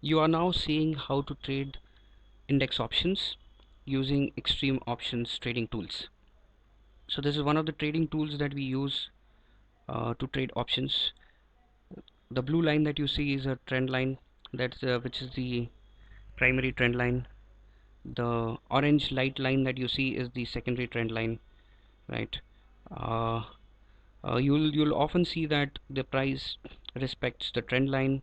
You are now seeing how to trade index options using Extreme Options trading tools. So this is one of the trading tools that we use to trade options. The blue line that you see is a trend line, that's which is the primary trend line. The orange light line that you see is the secondary trend line, right? uh, you'll often see that the price respects the trend line.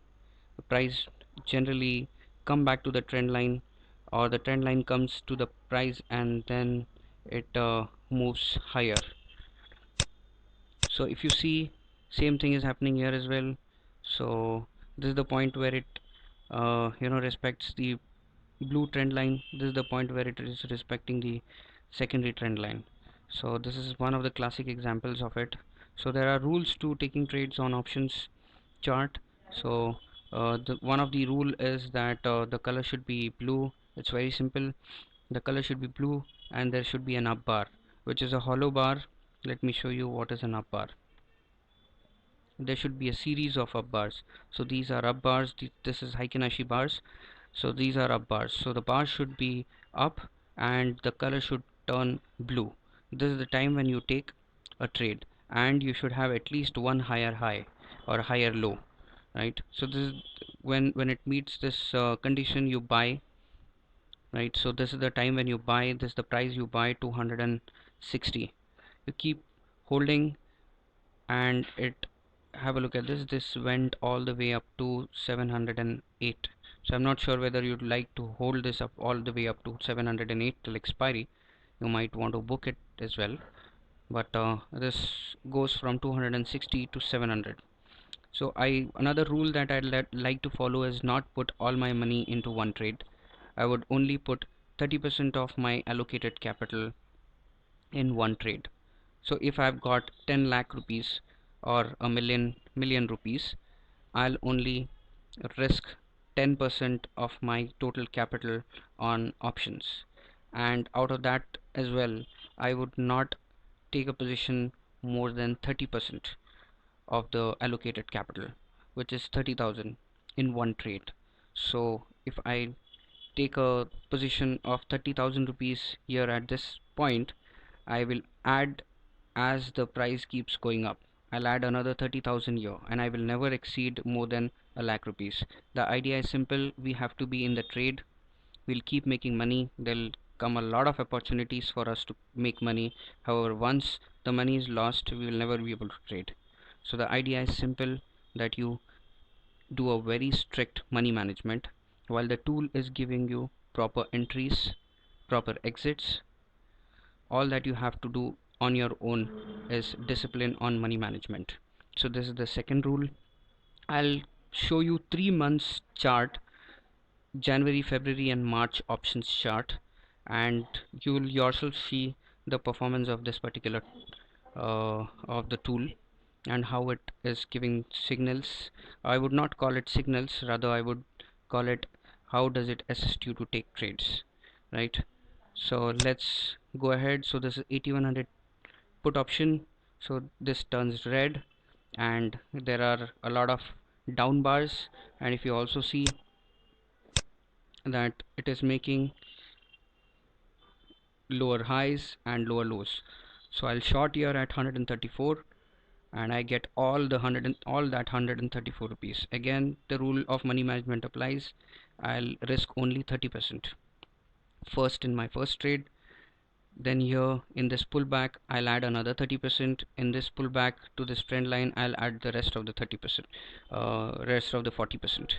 The price generally come back to the trend line, or the trend line comes to the price and then it moves higher. So if you see, same thing is happening here as well. So this is the point where it respects the blue trend line. This is the point where it is respecting the secondary trend line. So this is one of the classic examples of it. So there are rules to taking trades on options chart. So one of the rule is that the color should be blue. It's very simple. The color should be blue and there should be an up bar, which is a hollow bar. Let me show you what is an up bar. There should be a series of up bars. So these are up bars. This is Heikin-Ashi bars. So these are up bars. So the bar should be up and the color should turn blue. This is the time when you take a trade, and you should have at least one higher high or higher low, right? So this is when it meets this condition, you buy, right? So this is the time when you buy. This is the price you buy, 260. You keep holding, and it, have a look at this went all the way up to 708. So I'm not sure whether you'd like to hold this up all the way up to 708 till expiry. You might want to book it as well, but this goes from 260 to 700. So another rule that I'd like to follow is not put all my money into one trade. I would only put 30% of my allocated capital in one trade. So if I've got 10 lakh rupees or a million rupees, I'll only risk 10% of my total capital on options, and out of that as well, I would not take a position more than 30% of the allocated capital, which is 30,000 in one trade. So if I take a position of 30,000 rupees here at this point, I will add, as the price keeps going up, I'll add another 30,000 here, and I will never exceed more than a lakh rupees. The idea is simple. We have to be in the trade. We'll keep making money. There'll come a lot of opportunities for us to make money. However, once the money is lost, we will never be able to trade. So the idea is simple, that you do a very strict money management, while the tool is giving you proper entries, proper exits. All that you have to do on your own is discipline on money management. So this is the second rule. I'll show you 3 months chart, January, February and March options chart, and you'll yourself see the performance of this particular of the tool and how it is giving signals. I would not call it signals, rather I would call it how does it assist you to take trades, right? So let's go ahead. So this is 8100 put option. So this turns red and there are a lot of down bars, and if you also see that it is making lower highs and lower lows. So I'll short here at 134 and I get all the 100 and all that 134 rupees. Again, the rule of money management applies. I'll risk only 30% first in my first trade. Then here in this pullback, I'll add another 30%. In this pullback to this trend line, I'll add the rest of the 30%, rest of the 40%,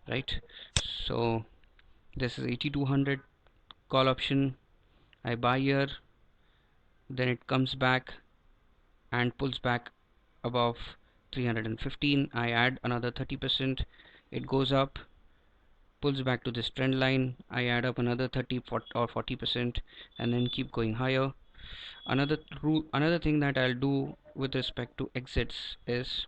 right? So this is 8200 call option. I buy here, then it comes back and pulls back above 315. I add another 30%. It goes up, pulls back to this trend line. I add up another 30 or 40% and then keep going higher. Another thing that I'll do with respect to exits is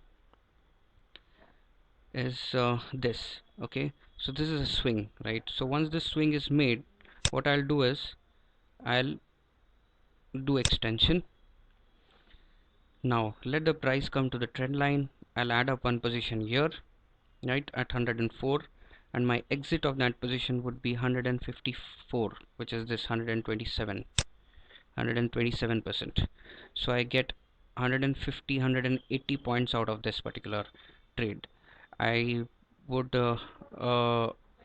this. Okay, so this is a swing, right? So once this swing is made, what I'll do is I'll do extension. Now let the price come to the trend line. I'll add up one position here, right, at 104, and my exit of that position would be 154, which is this 127%. So I get 150 180 points out of this particular trade. I would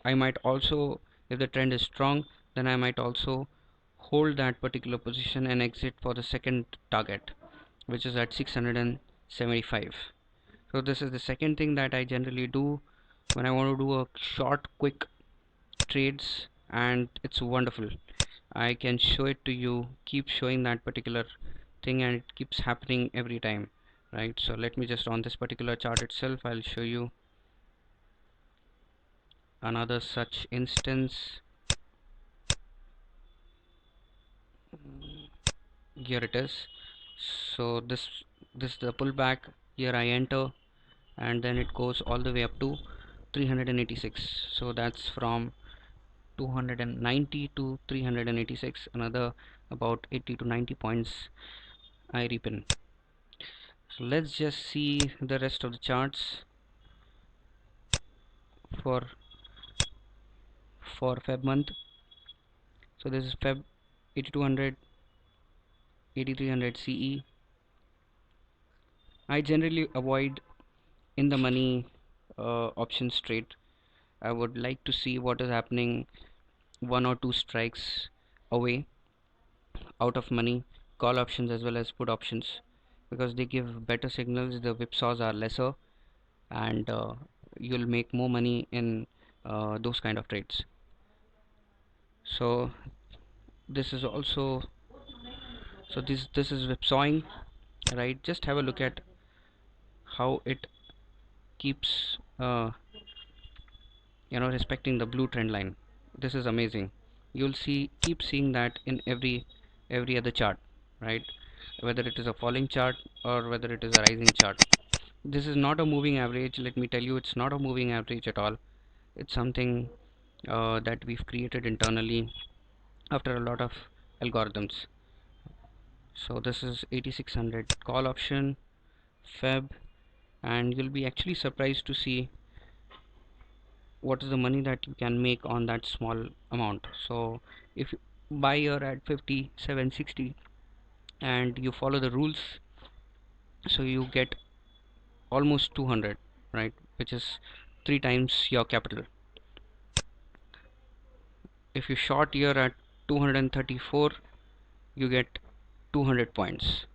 I might also, if the trend is strong, then I might also hold that particular position and exit for the second target, which is at 675. So this is the second thing that I generally do when I want to do a short quick trades, and it's wonderful. I can show it to you, keep showing that particular thing, and it keeps happening every time, right? So let me just, on this particular chart itself, I'll show you another such instance. Here it is. So this is the pullback. Here I enter, and then it goes all the way up to 386. So that's from 290 to 386, another about 80 to 90 points I repin. So let's just see the rest of the charts for Feb month. So this is Feb 8200, 8300 CE. I generally avoid in the money options trade. I would like to see what is happening one or two strikes away out of money call options as well as put options, because they give better signals, the whipsaws are lesser, and you'll make more money in those kind of trades. So this is also, so this is whipsawing, right? Just have a look at how it keeps respecting the blue trend line. This is amazing. You'll see, keep seeing that in every other chart, right? Whether it is a falling chart or whether it is a rising chart. This is not a moving average, let me tell you, it's not a moving average at all. It's something that we've created internally after a lot of algorithms. So this is 8600 call option Feb, and you'll be actually surprised to see what is the money that you can make on that small amount. So if you buy here at 57.60 and you follow the rules, so you get almost 200, right, which is 3 times your capital. If you short here at 234, you get 200 points.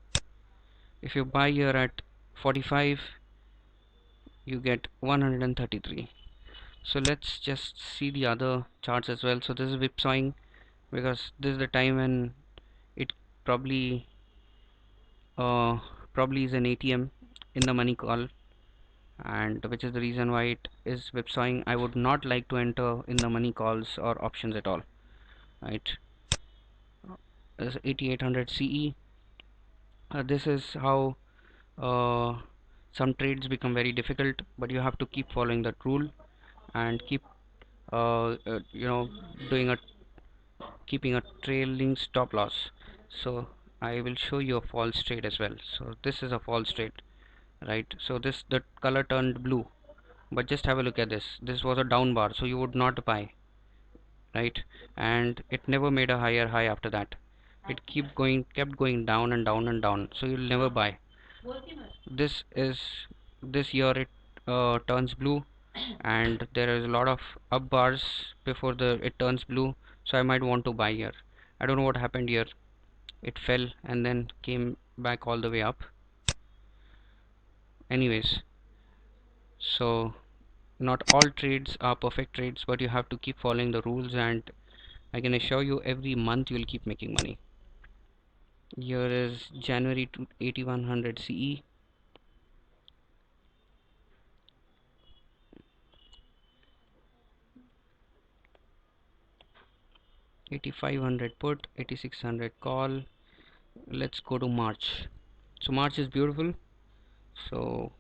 If you buy here at 45, you get 133. So let's just see the other charts as well. So this is whipsawing, because this is the time when it probably probably is an ATM in the money call, and which is the reason why it is whipsawing. I would not like to enter in the money calls or options at all, right? This is 8800 CE. This is how some trades become very difficult, but you have to keep following that rule and keep you know doing a keeping a trailing stop loss. So I will show you a false trade as well. So this is a false trade, right? So this, the color turned blue, but just have a look at this. This was a down bar, so you would not buy, right? And it never made a higher high after that. It kept going down and down and down, so you'll never buy. This is, this year it turns blue, and there is a lot of up bars before the it turns blue, so I might want to buy here. I don't know what happened here. It fell and then came back all the way up. Anyways, so not all trades are perfect trades, but you have to keep following the rules, and I can assure you every month you'll keep making money. Here is January to 8100 CE. 8500 put, 8600 call. Let's go to March. So March is beautiful. So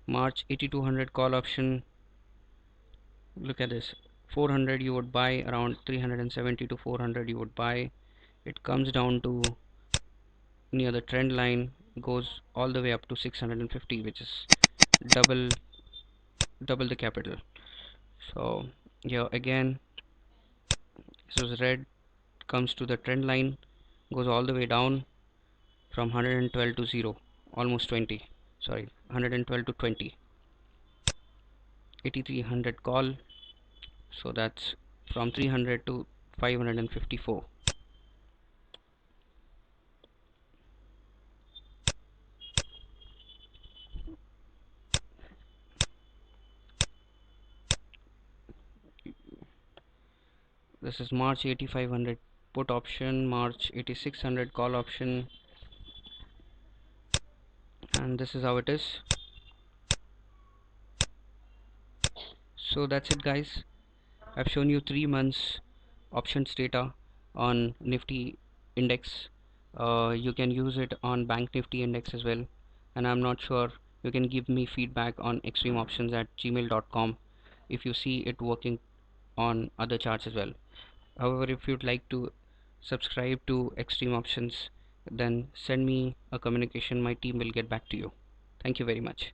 March 8200 call option. Look at this. 400 you would buy, around 370 to 400 you would buy. It comes down to near the trend line, goes all the way up to 650, which is double the capital. So here again, this is red, comes to the trend line, goes all the way down from 112 to 0, almost 20, sorry, 112 to 20, 8300 call. So that's from 300 to 554. This is March 8500 put option, March 8600 call option, and this is how it is. So that's it, guys. I've shown you 3 months options data on Nifty index. You can use it on Bank Nifty index as well, and I'm not sure. You can give me feedback on extremeoptions@gmail.com if you see it working on other charts as well. However, if you'd like to subscribe to Extreme Options, then send me a communication. My team will get back to you. Thank you very much.